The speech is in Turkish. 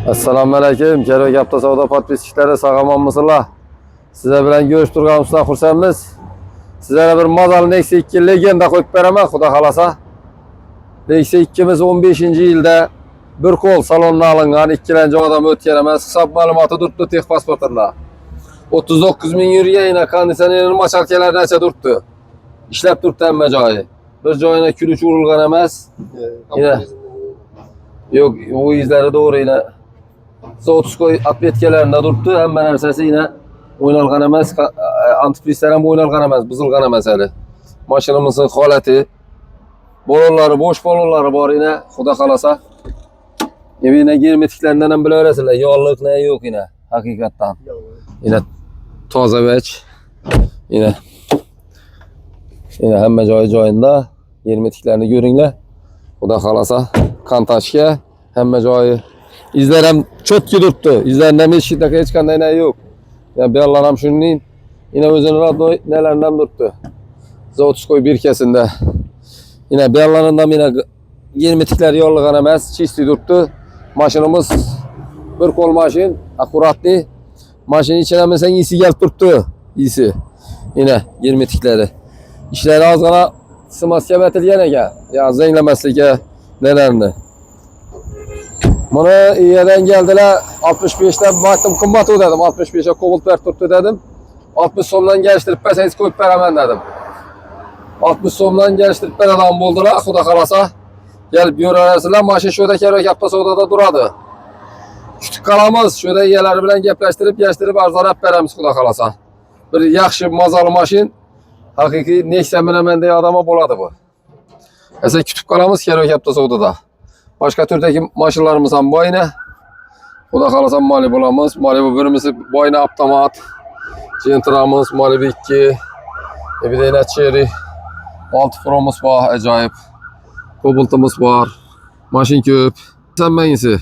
Assalomu alaykum. Kerak Avtosavdo podpischiklari, sog'omon mısınlar? Size bilen görüştürganımızdan xursandmiz. Sizlere bir Mazal Nexia 2 legenda qo'yib beraman, xudo xolasa. Nexia 2'miz 15-yilda bir qo'l salondan alingan, ikkilanchi odam o'tgan emas. Hisob ma'lumoti turibdi tex pasportida. 39 ming yurgan, yine konditsionerning machalkalari necha turibdi. Ishlab turibdi hamma joyi. Bir joyina kuluch urilgan emas. Yine yok, o izleri doğru yine. Soğutskoy atletkelerinde durdu. Hemen narsasi yine oynalgan emas. Antifrizler ham oynalgan emas, buzilgan emas hali. Mashinamızın holati, bolonlari, boş bolonlari bor yine. Xudo xolasa. Yine germetiklerinden ham bilaverasizlar. Yog'liq ne yok yine. Hakikaten. Yine toza veç. Yine hamma joyida. Germetiklerini görünglar. Xudo xolasa. Kantaşka hamma joyi. İzler ham cho'tki turibdi. İzlerinden hech qanday ne yok. Yani bir Allah'ım şunun yine o'zini radno nelerinden turibdi. Zavutskoy birkasida. Yine bir Allah'ından yine germetiklar yo'llagan emas, chisti turibdi. Mashinamiz bir qo'l mashin, akkuratli. Mashina ichidan bilsang isi kelib turibdi. Isi. Yine germetiklari. İşleri ozgina smaska batilgan ekan. Ya zanglamaslikka nelerini. Bunu yerden geldiler 65'ten baktım kımbat o dedim. 65'e kovult ver tuttu dedim. 60 somdan geliştirip peseniz koyup beramen dedim. 60 somdan geliştirip beramen buldular. Xudo xolasa gelip yürüyorlar. Maşin şurada Kerak Avtosavdoda duradı. Küçük kalamız şurada yerleri bilen geçtirip arzalap beremiz Xudo xolasa. Bir yaxşı mazalı maşin. Hakiki Nexia bilen diye adama boladı bu. Esa küçük kalamız Kerak Avtosavdoda. Başka türdeki maşinlarımız ham bor yine. Xudo xolasa Malibu olamiz. Malibu birimizi boyna avtomat. Gentra'mız, Malibu 2. Bir de yine Cherry. 6 Pro'muz var, acayip. Kobaltımız var. Maşin köp. Sen bengisi.